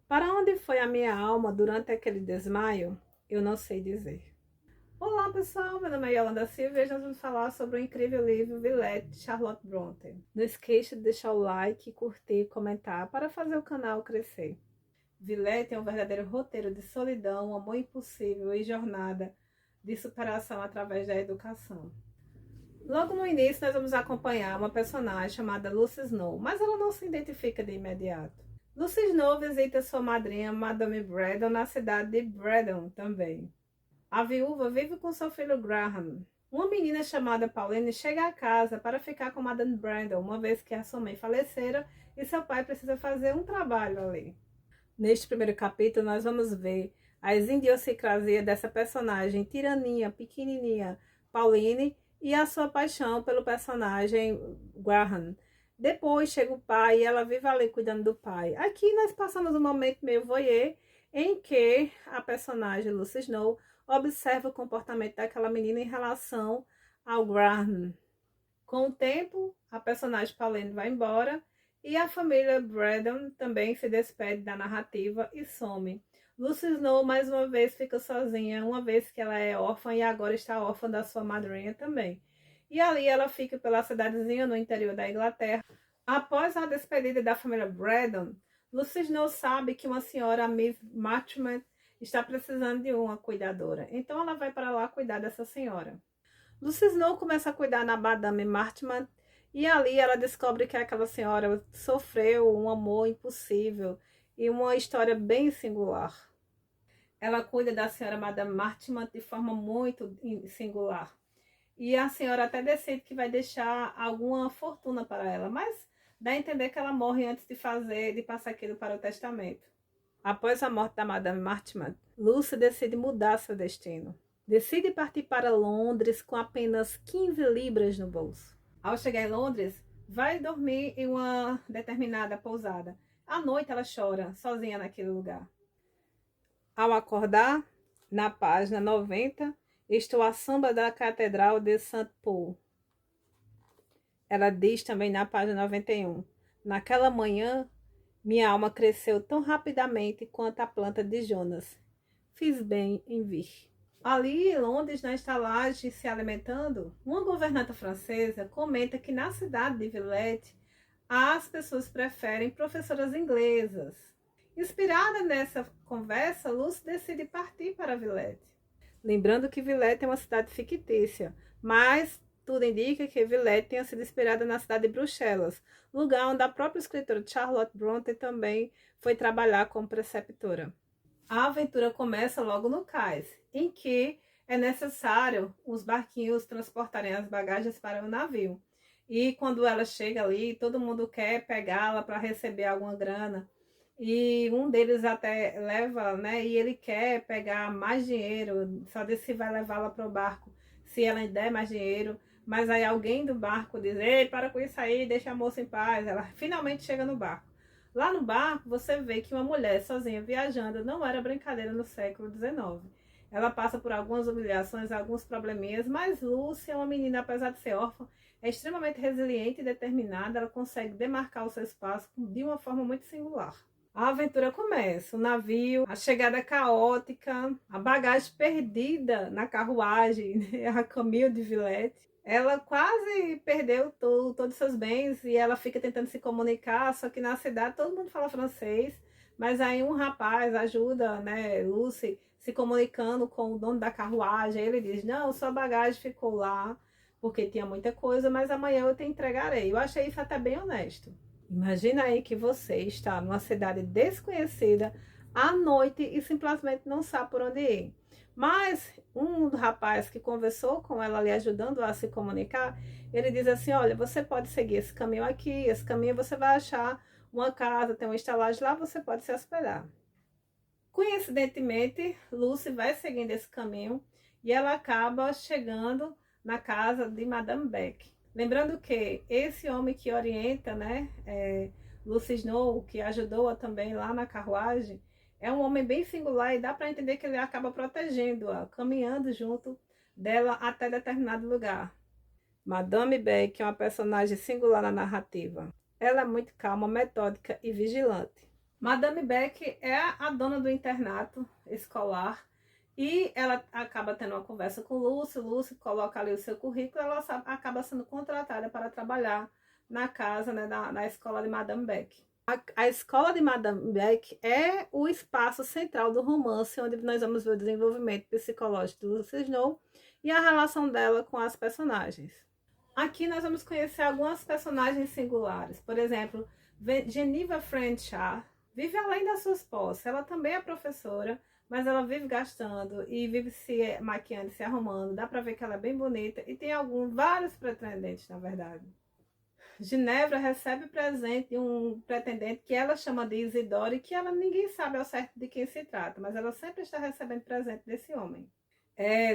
Para onde foi a minha alma durante aquele desmaio? Eu não sei dizer. Olá pessoal, meu nome é Yolanda Silva e hoje nós vamos falar sobre o incrível livro Villette, de Charlotte Brontë. Não esqueça de deixar o like, curtir e comentar para fazer o canal crescer. Villette é um verdadeiro roteiro de solidão, amor impossível e jornada de superação através da educação. Logo no início nós vamos acompanhar uma personagem chamada Lucy Snow, mas ela não se identifica de imediato. Lucy Snow visita sua madrinha Madame Braddon na cidade de Braddon também. A viúva vive com seu filho Graham. Uma menina chamada Pauline chega à casa para ficar com Madame Braddon, uma vez que a sua mãe falecera e seu pai precisa fazer um trabalho ali. Neste primeiro capítulo nós vamos ver a idiosincrasia dessa personagem tiraninha, pequenininha, Pauline, e a sua paixão pelo personagem Graham. Depois chega o pai e ela vive ali cuidando do pai. Aqui nós passamos um momento meio voyeur em que a personagem Lucy Snow observa o comportamento daquela menina em relação ao Graham. Com o tempo, a personagem Pauline vai embora e a família Braddon também se despede da narrativa e some. Lucy Snow mais uma vez fica sozinha, uma vez que ela é órfã e agora está órfã da sua madrinha também. E ali ela fica pela cidadezinha no interior da Inglaterra. Após a despedida da família Braddon, Lucy Snow sabe que uma senhora, Miss Marchmont, está precisando de uma cuidadora. Então ela vai para lá cuidar dessa senhora. Lucy Snow começa a cuidar na Madame Marchmont e ali ela descobre que aquela senhora sofreu um amor impossível e uma história bem singular. Ela cuida da senhora Madame Marchmont de forma muito singular. E a senhora até decide que vai deixar alguma fortuna para ela, mas dá a entender que ela morre antes de passar aquilo para o testamento. Após a morte da Madame Marchmont, Lucy decide mudar seu destino. Decide partir para Londres com apenas 15 libras no bolso. Ao chegar em Londres, vai dormir em uma determinada pousada. À noite ela chora, sozinha naquele lugar. Ao acordar, na página 90, estou à sombra da Catedral de St. Paul. Ela diz também na página 91, naquela manhã, minha alma cresceu tão rapidamente quanto a planta de Jonas. Fiz bem em vir. Ali em Londres, na estalagem, se alimentando, uma governanta francesa comenta que na cidade de Villette, as pessoas preferem professoras inglesas. Inspirada nessa conversa, Lucy decide partir para Villette. Lembrando que Villette é uma cidade fictícia, mas tudo indica que Villette tenha sido inspirada na cidade de Bruxelas, lugar onde a própria escritora Charlotte Brontë também foi trabalhar como preceptora. A aventura começa logo no cais, em que é necessário os barquinhos transportarem as bagagens para o navio. E quando ela chega ali, todo mundo quer pegá-la para receber alguma grana. E um deles até leva, né? E ele quer pegar mais dinheiro, só diz se vai levá-la para o barco, se ela der mais dinheiro. Mas aí alguém do barco diz, ei, para com isso aí, deixa a moça em paz. Ela finalmente chega no barco. Lá no barco, você vê que uma mulher sozinha viajando não era brincadeira no século XIX. Ela passa por algumas humilhações, alguns probleminhas, mas Lúcia é uma menina, apesar de ser órfã, é extremamente resiliente e determinada. Ela consegue demarcar o seu espaço de uma forma muito singular. A aventura começa, o navio, a chegada caótica, a bagagem perdida na carruagem, a caminho de Villette. Ela quase perdeu todos os seus bens e ela fica tentando se comunicar, só que na cidade todo mundo fala francês, mas aí um rapaz ajuda, né, Lucy, se comunicando com o dono da carruagem. Ele diz, não, sua bagagem ficou lá, porque tinha muita coisa, mas amanhã eu te entregarei. Eu achei isso até bem honesto. Imagina aí que você está numa cidade desconhecida à noite e simplesmente não sabe por onde ir. Mas um rapaz que conversou com ela ali, ajudando a se comunicar, ele diz assim, olha, você pode seguir esse caminho aqui, esse caminho você vai achar uma casa, tem uma estalagem lá, você pode se hospedar. Coincidentemente, Lucy vai seguindo esse caminho e ela acaba chegando na casa de Madame Beck. Lembrando que esse homem que orienta, né, Lucy Snow, que ajudou-a também lá na carruagem, é um homem bem singular e dá para entender que ele acaba protegendo-a, caminhando junto dela até determinado lugar. Madame Beck é uma personagem singular na narrativa. Ela é muito calma, metódica e vigilante. Madame Beck é a dona do internato escolar e ela acaba tendo uma conversa com Lucy. Lucy coloca ali o seu currículo e ela acaba sendo contratada para trabalhar na casa, né, na escola de Madame Beck. A escola de Madame Beck é o espaço central do romance, onde nós vamos ver o desenvolvimento psicológico de Lucy Snow e a relação dela com as personagens. Aqui nós vamos conhecer algumas personagens singulares. Por exemplo, Geneva Franchard vive além das suas posses. Ela também é professora, mas ela vive gastando e vive se maquiando, se arrumando. Dá pra ver que ela é bem bonita e tem vários pretendentes, na verdade. Ginevra recebe presente de um pretendente que ela chama de Isidoro e que ninguém sabe ao certo de quem se trata, mas ela sempre está recebendo presente desse homem.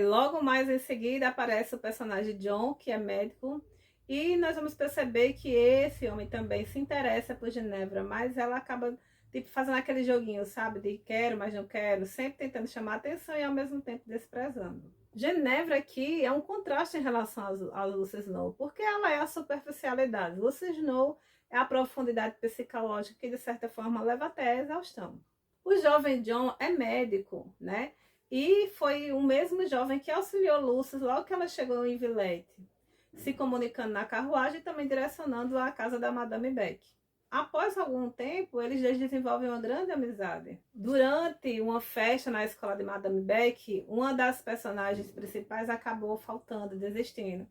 Logo mais em seguida aparece o personagem John, que é médico, e nós vamos perceber que esse homem também se interessa por Ginevra, mas ela acaba tipo fazendo aquele joguinho, sabe, de quero, mas não quero, sempre tentando chamar atenção e ao mesmo tempo desprezando. Ginevra aqui é um contraste em relação a Lucy Snow, porque ela é a superficialidade. Lucy Snow é a profundidade psicológica que de certa forma leva até a exaustão. O jovem John é médico, né? E foi o mesmo jovem que auxiliou Lucy logo que ela chegou em Villette, se comunicando na carruagem e também direcionando a casa da Madame Beck. Após algum tempo, eles desenvolvem uma grande amizade. Durante uma festa na escola de Madame Beck, uma das personagens principais acabou faltando, desistindo.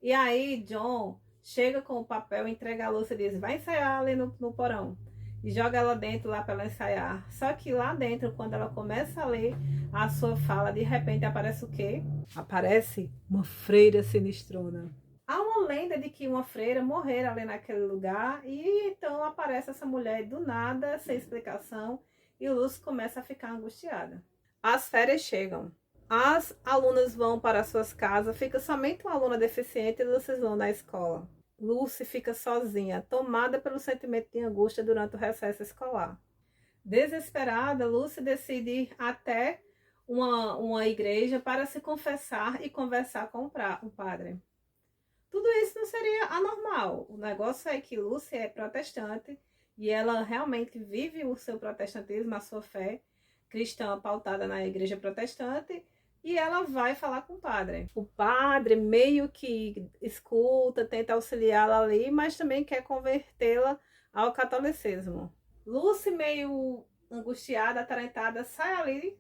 E aí, John chega com o papel, entrega a Lucy e diz: vai ensaiar ali no porão. E joga ela dentro lá para ela ensaiar. Só que lá dentro, quando ela começa a ler a sua fala, de repente aparece o quê? Aparece uma freira sinistrona. Há uma lenda de que uma freira morrera ali naquele lugar e então aparece essa mulher do nada, sem explicação, e Lucy começa a ficar angustiada. As férias chegam. As alunas vão para suas casas, fica somente uma aluna deficiente e Lucy vão na escola. Lucy fica sozinha, tomada pelo sentimento de angústia durante o recesso escolar. Desesperada, Lucy decide ir até uma igreja para se confessar e conversar com o padre. Tudo isso não seria anormal. O negócio é que Lucy é protestante e ela realmente vive o seu protestantismo, a sua fé cristã pautada na igreja protestante, e ela vai falar com o padre. O padre meio que escuta, tenta auxiliá-la ali, mas também quer convertê-la ao catolicismo. Lucy, meio angustiada, atarentada, sai ali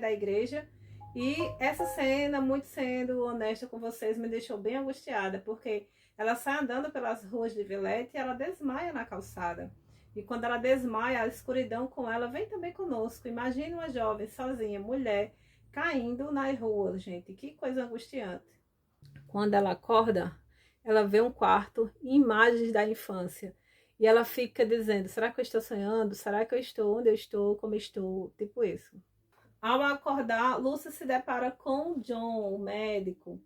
da igreja. E essa cena, muito sendo honesta com vocês, me deixou bem angustiada, porque ela sai andando pelas ruas de Villette e ela desmaia na calçada. E quando ela desmaia, a escuridão com ela vem também conosco. Imagine uma jovem, sozinha, mulher, caindo nas ruas, gente. Que coisa angustiante. Quando ela acorda, ela vê um quarto e imagens da infância. E ela fica dizendo, será que eu estou sonhando? Será que eu estou onde eu estou? Como eu estou? Tipo isso. Ao acordar, Lucy se depara com John, o médico.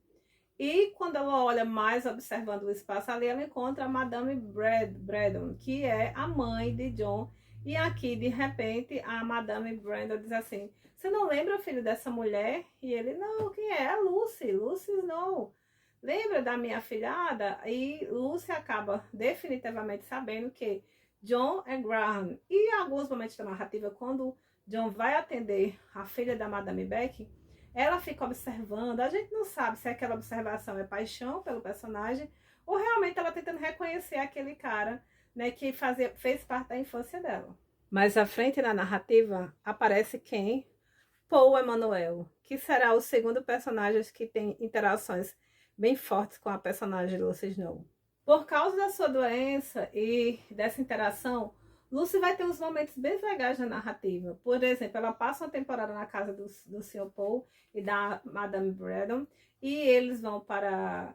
E quando ela olha mais, observando o espaço ali, ela encontra a Madame Braddon, que é a mãe de John. E aqui, de repente, a Madame Braddon diz assim, você não lembra, filho, dessa mulher? E ele, não, quem é? É Lucy, Lucy Snow. Lembra da minha afilhada? E Lucy acaba definitivamente sabendo que John é Graham. E em alguns momentos da narrativa, quando John vai atender a filha da Madame Beck, ela fica observando. A gente não sabe se aquela observação é paixão pelo personagem ou realmente ela tentando reconhecer aquele cara, né, que fez parte da infância dela. Mais à frente na narrativa aparece quem? Paul Emanuel, que será o segundo personagem que tem interações bem fortes com a personagem Lucy Snow. Por causa da sua doença e dessa interação, Lucy vai ter uns momentos bem legais na narrativa. Por exemplo, ela passa uma temporada na casa do Sr. Paul e da Madame Braddon e eles vão para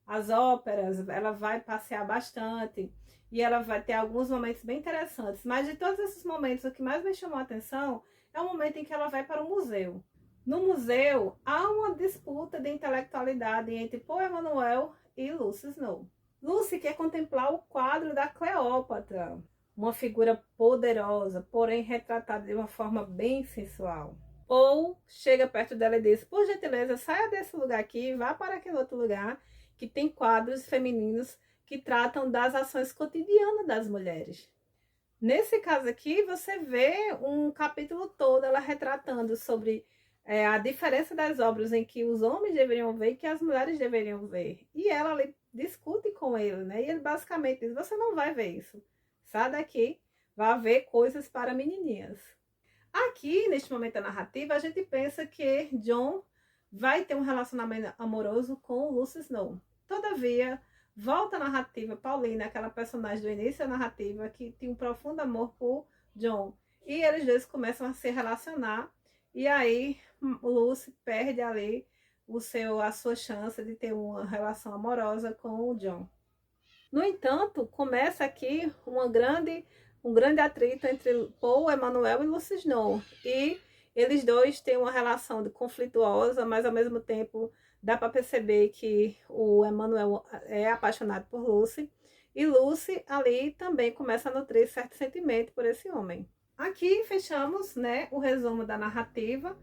as óperas. Ela vai passear bastante e ela vai ter alguns momentos bem interessantes. Mas de todos esses momentos, o que mais me chamou a atenção é o momento em que ela vai para o museu. No museu, há uma disputa de intelectualidade entre Paul Emanuel e Lucy Snow. Lucy quer contemplar o quadro da Cleópatra, uma figura poderosa, porém retratada de uma forma bem sensual. Paul chega perto dela e diz, por gentileza, saia desse lugar aqui, vá para aquele outro lugar que tem quadros femininos que tratam das ações cotidianas das mulheres. Nesse caso aqui, você vê um capítulo todo ela retratando sobre a diferença das obras em que os homens deveriam ver e que as mulheres deveriam ver. E ela ali discute com ele, né? E ele basicamente diz, você não vai ver isso. Sai daqui, vai ver coisas para menininhas. Aqui, neste momento da narrativa, a gente pensa que Jon vai ter um relacionamento amoroso com Lucy Snow. Todavia, volta a narrativa, Paulina, aquela personagem do início da narrativa, que tinha um profundo amor por Jon. E eles dois começam a se relacionar, e aí Lucy perde ali a sua chance de ter uma relação amorosa com o Jon. No entanto, começa aqui um grande atrito entre Paul, Emanuel e Lucy Snow. E eles dois têm uma relação conflituosa, mas ao mesmo tempo dá para perceber que o Emanuel é apaixonado por Lucy. E Lucy ali também começa a nutrir certo sentimento por esse homem. Aqui fechamos, né, o resumo da narrativa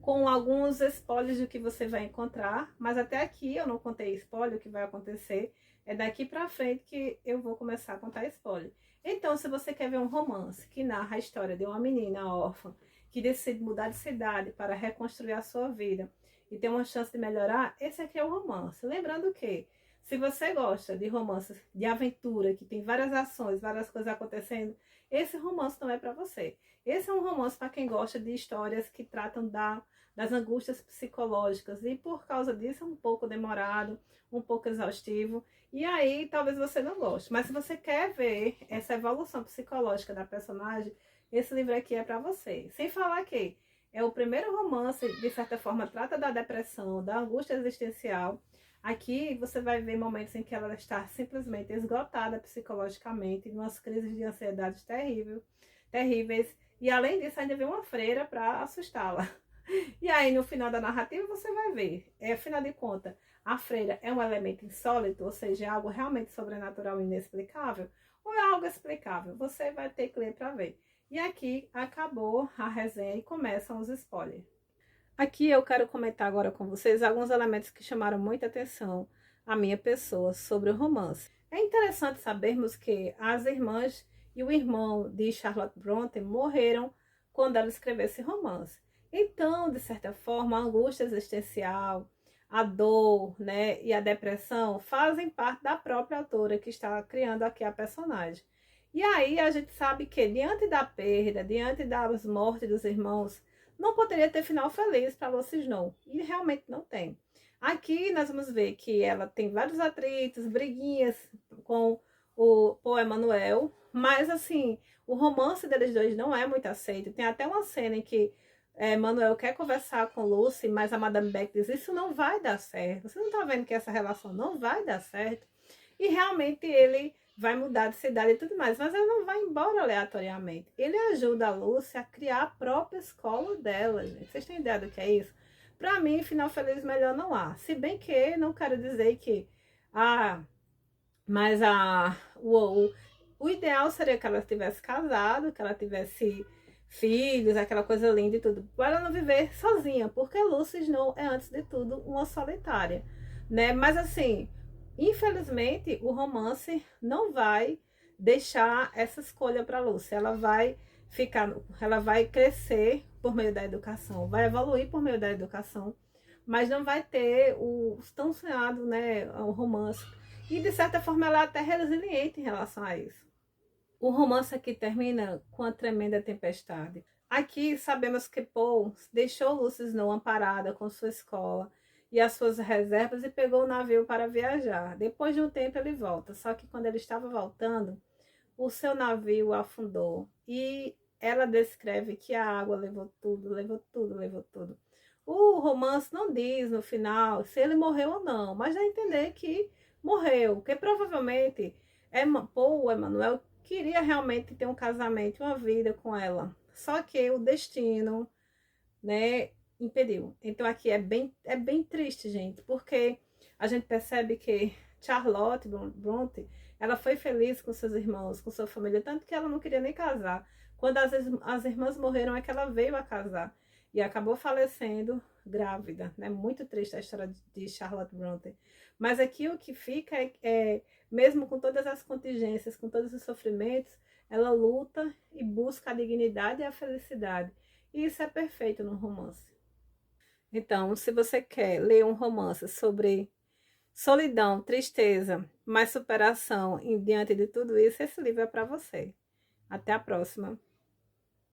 com alguns spoilers do que você vai encontrar, mas até aqui eu não contei spoiler, o que vai acontecer. É daqui pra frente que eu vou começar a contar spoiler. Então, se você quer ver um romance que narra a história de uma menina órfã que decide mudar de cidade para reconstruir a sua vida e ter uma chance de melhorar, esse aqui é o romance. Lembrando que, se você gosta de romances de aventura, que tem várias ações, várias coisas acontecendo, esse romance não é para você. Esse é um romance para quem gosta de histórias que tratam das angústias psicológicas e por causa disso é um pouco demorado, um pouco exaustivo. E aí, talvez você não goste. Mas se você quer ver essa evolução psicológica da personagem, esse livro aqui é para você. Sem falar que é o primeiro romance, de certa forma, trata da depressão, da angústia existencial. Aqui você vai ver momentos em que ela está simplesmente esgotada psicologicamente, em umas crises de ansiedade terríveis. E além disso, ainda vem uma freira para assustá-la. E aí, no final da narrativa, você vai ver. Afinal de contas, a freira é um elemento insólito, ou seja, é algo realmente sobrenatural e inexplicável, ou é algo explicável? Você vai ter que ler para ver. E aqui acabou a resenha e começam os spoilers. Aqui eu quero comentar agora com vocês alguns elementos que chamaram muita atenção à minha pessoa sobre o romance. É interessante sabermos que as irmãs e o irmão de Charlotte Brontë morreram quando ela escreveu esse romance. Então, de certa forma, a angústia existencial, a dor, né, e a depressão fazem parte da própria autora que está criando aqui a personagem. E aí a gente sabe que diante da perda, diante das mortes dos irmãos, não poderia ter final feliz para Lucy Snow. E realmente não tem. Aqui nós vamos ver que ela tem vários atritos, briguinhas com o Paul Emanuel, mas assim, o romance deles dois não é muito aceito. Tem até uma cena em que Manuel quer conversar com Lucy, mas a Madame Beck diz, isso não vai dar certo. Você não tá vendo que essa relação não vai dar certo? E realmente ele vai mudar de cidade e tudo mais, mas ele não vai embora aleatoriamente. Ele ajuda a Lucy a criar a própria escola dela, gente. Vocês têm ideia do que é isso? Pra mim, final feliz melhor não há. Se bem que não quero dizer que mas o ideal seria que ela tivesse casado, que ela tivesse filhos, aquela coisa linda e tudo, para ela não viver sozinha, porque Lucy Snow é, antes de tudo, uma solitária, né? Mas assim, infelizmente, o romance não vai deixar essa escolha para Lucy. Ela vai crescer por meio da educação, vai evoluir por meio da educação, mas não vai ter o tão sonhado, né, o romance. E de certa forma ela é até resiliente em relação a isso. O romance aqui termina com a tremenda tempestade. Aqui sabemos que Paul deixou Lucy Snow amparada com sua escola e as suas reservas e pegou o navio para viajar. Depois de um tempo ele volta, só que quando ele estava voltando, o seu navio afundou e ela descreve que a água levou tudo, levou tudo, levou tudo. O romance não diz no final se ele morreu ou não, mas dá a entender que morreu, porque provavelmente Paul Emanuel queria realmente ter um casamento, uma vida com ela, só que o destino, né, impediu. Então aqui é bem triste, gente, porque a gente percebe que Charlotte Brontë, ela foi feliz com seus irmãos, com sua família, tanto que ela não queria nem casar. Quando as irmãs morreram é que ela veio a casar e acabou falecendo grávida, né? Muito triste a história de Charlotte Brontë. Mas aqui o que fica é mesmo com todas as contingências, com todos os sofrimentos, ela luta e busca a dignidade e a felicidade. E isso é perfeito no romance. Então, se você quer ler um romance sobre solidão, tristeza, mas superação em diante de tudo isso, esse livro é para você. Até a próxima!